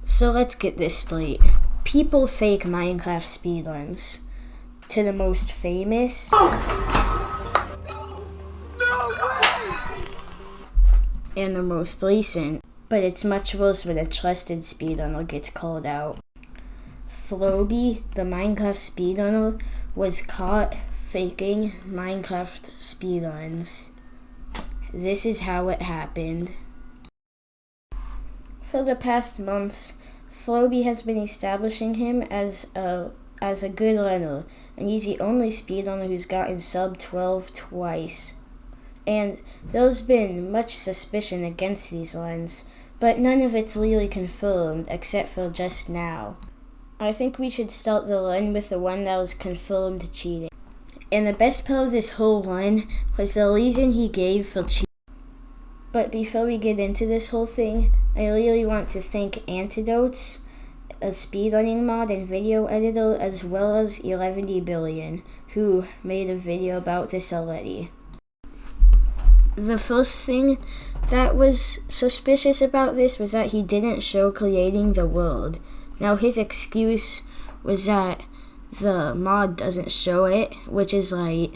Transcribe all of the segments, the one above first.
So let's get this straight. People fake Minecraft speedruns. To the most famous, and the most recent, but it's much worse when a trusted speedrunner gets called out. Floby, the Minecraft speedrunner, was caught faking Minecraft speedruns. This is how it happened. For the past months, Floby has been establishing him as a good runner, and he's the only speedrunner who's gotten sub 12 twice. And there's been much suspicion against these runs, but none of it's really confirmed except for just now. I think we should start the run with the one that was confirmed cheating. And the best part of this whole run was the reason he gave for cheating. But before we get into this whole thing, I really want to thank Antidotes, a speedrunning mod and video editor, as well as 11 Billion, who made a video about this already. The first thing that was suspicious about this was that he didn't show creating the world. Now his excuse was that the mod doesn't show it, which is right,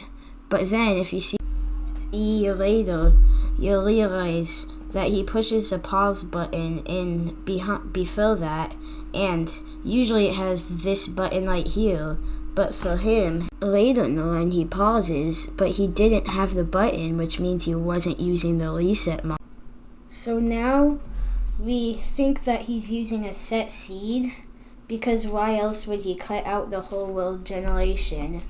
but then if you see later, you'll realize that he pushes the pause button in before that, and usually it has this button right here, but for him, later in the run he pauses, but he didn't have the button, which means he wasn't using the reset mod. So now we think that he's using a set seed, because why else would he cut out the whole world generation?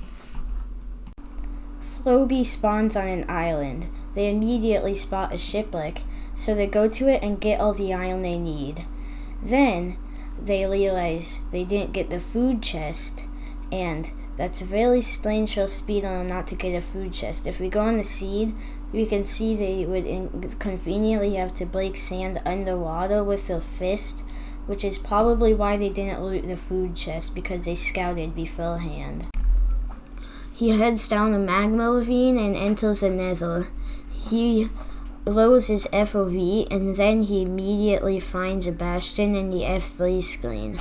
Floby spawns on an island. They immediately spot a shipwreck, so they go to it and get all the iron they need. Then they realize they didn't get the food chest, and that's very strange for a speedrunner not to get a food chest. If we go on the seed, we can see they would conveniently have to break sand underwater with their fist, which is probably why they didn't loot the food chest, because they scouted beforehand. He heads down a magma ravine and enters the nether. He lowers his FOV, and then he immediately finds a bastion in the F3 screen.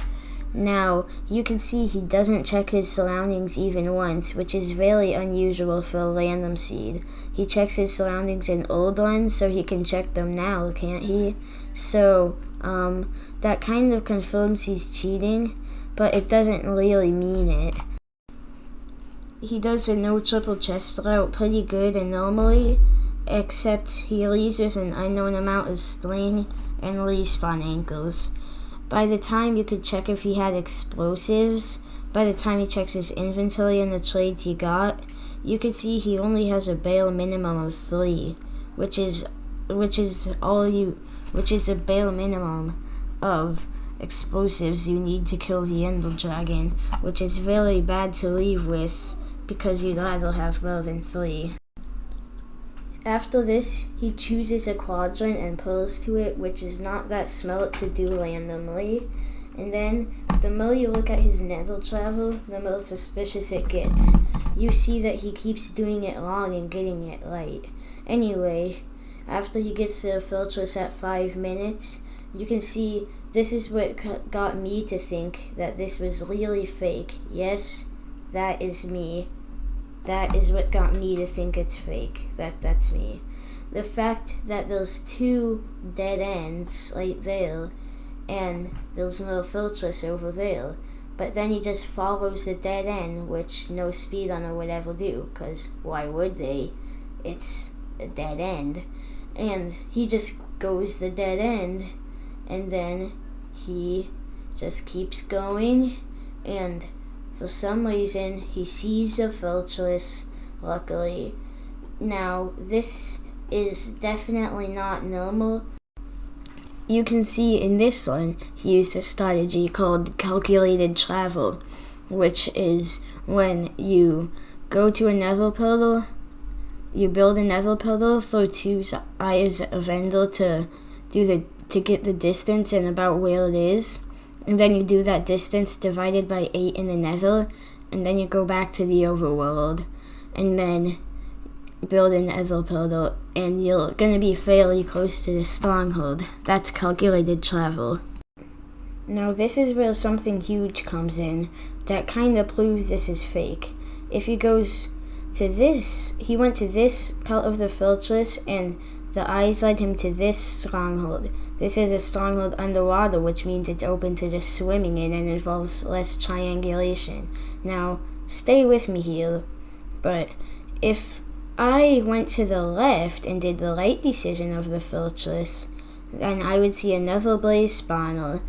Now, you can see he doesn't check his surroundings even once, which is very unusual for a random seed. He checks his surroundings in old runs, so he can check them now, can't he? So, that kind of confirms he's cheating, but it doesn't really mean it. He does the no triple chest route pretty good and normally, except he leaves with an unknown amount of string and respawn anchors. By the time you could check if he had explosives, by the time he checks his inventory and the trades he got, you could see he only has a bare minimum of 3, which is a bare minimum of explosives you need to kill the Ender Dragon, which is very bad to leave with because you'd rather have more than 3. After this, he chooses a quadrant and pulls to it, which is not that smart to do randomly. And then, the more you look at his nether travel, the more suspicious it gets. You see that he keeps doing it wrong and getting it right. Anyway, after he gets to the fortress at 5 minutes, you can see this is what got me to think that this was really fake. Yes, that is me. That is what got me to think it's fake. That's me. The fact that there's 2 dead ends right there, and there's no fortress over there, but then he just follows the dead end, which no speedrunner would ever do, because why would they? It's a dead end. And he just goes the dead end, and then he just keeps going, and for some reason, he sees a fortress, luckily. Now, this is definitely not normal. You can see in this one, he used a strategy called calculated travel, which is when you go to a nether portal, you build a nether portal, throw 2 eyes of ender to get the distance and about where it is. And then you do that distance divided by 8 in the nether, and then you go back to the overworld, and then build a nether portal, and you're going to be fairly close to the stronghold. That's calculated travel. Now this is where something huge comes in that kind of proves this is fake. If he goes to this, he went to this part of the fortress and the eyes led him to this stronghold. This is a stronghold underwater, which means it's open to just swimming in and involves less triangulation. Now, stay with me here, but if I went to the left and did the right decision of the fortress, then I would see another blaze spawner,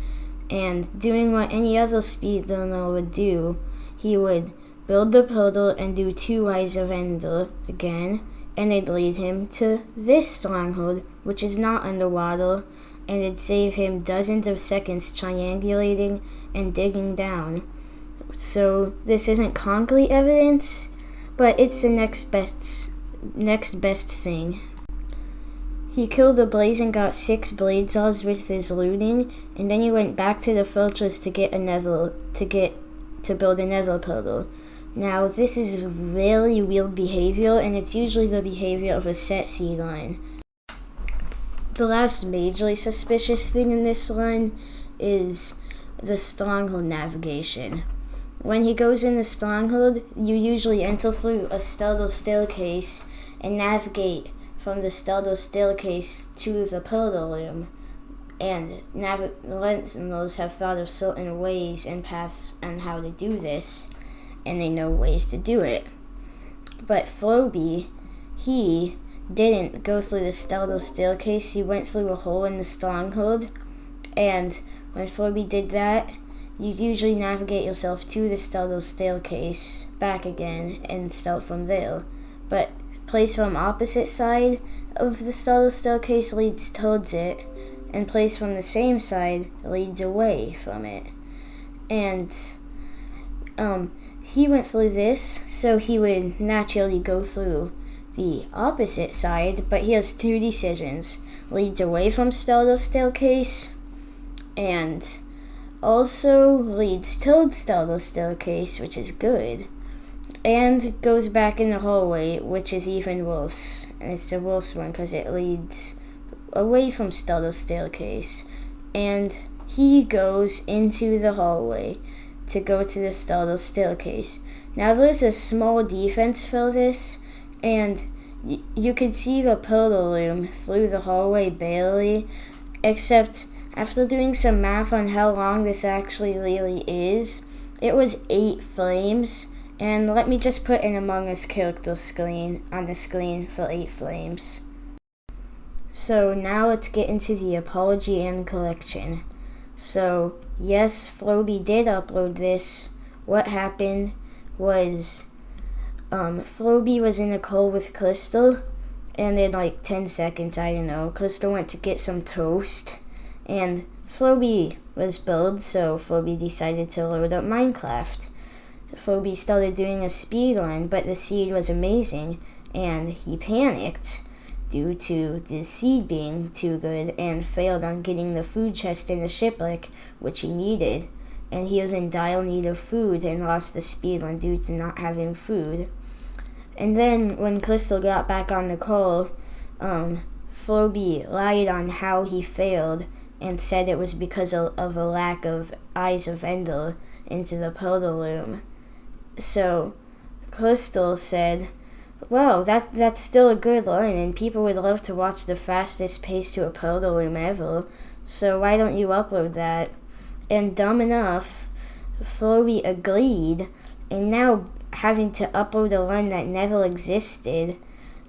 and doing what any other speedrunner would do, he would build the portal and do 2 Eyes of Ender again, and it'd lead him to this stronghold, which is not underwater, and it'd save him dozens of seconds triangulating and digging down. So this isn't concrete evidence, but it's the next best thing. He killed a blaze and got 6 blade saws with his looting, and then he went back to the fortress to build another portal. Now, this is really weird behavior, and it's usually the behavior of a set seed line. The last majorly suspicious thing in this line is the stronghold navigation. When he goes in the stronghold, you usually enter through a starter staircase and navigate from the starter staircase to the portal room. And listeners have thought of certain ways and paths on how to do this, and they know ways to do it. But Floby, he didn't go through the starter staircase, he went through a hole in the stronghold, and when Floby did that, you usually navigate yourself to the starter staircase, back again, and start from there. But place from opposite side of the starter staircase leads towards it, and place from the same side leads away from it. And he went through this, so he would naturally go through the opposite side, but he has 2 decisions. Leads away from starter staircase, and also leads towards starter staircase, which is good, and goes back in the hallway, which is even worse. And it's the worst one because it leads away from starter staircase, and he goes into the hallway to go to the starter staircase. Now there's a small defense for this, and you could see the portal room through the hallway barely, except after doing some math on how long this actually really is, it was 8 frames, and let me just put an Among Us character screen on the screen for 8 frames. So now let's get into the apology and correction. So yes, Floby did upload this. What happened was Floby was in a call with Crystal, and in like 10 seconds, I don't know, Crystal went to get some toast, and Floby was bored, so Floby decided to load up Minecraft. Floby started doing a speed run, but the seed was amazing, and he panicked due to the seed being too good and failed on getting the food chest in the shipwreck, which he needed, and he was in dire need of food and lost the speed run due to not having food. And then when Crystal got back on the call, Floby lied on how he failed and said it was because of a lack of Eyes of Ender into the portal room. So Crystal said, "Well, that's still a good line, and people would love to watch the fastest pace to a portal room ever, so why don't you upload that?" And dumb enough, Floby agreed, and now having to upload a line that never existed,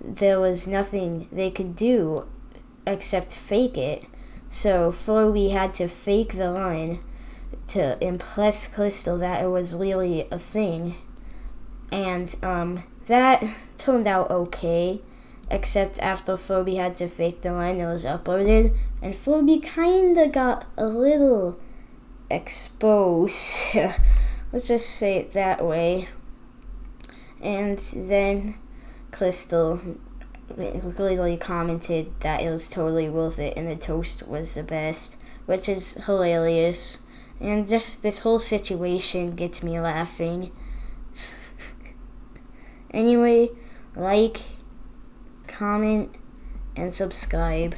there was nothing they could do except fake it. So Floby had to fake the line to impress Crystal that it was really a thing. And that turned out okay, except after Floby had to fake the line, it was uploaded, and Floby kinda got a little exposed. Let's just say it that way. And then Crystal literally commented that it was totally worth it and the toast was the best, which is hilarious. And just this whole situation gets me laughing. Anyway, like, comment, and subscribe.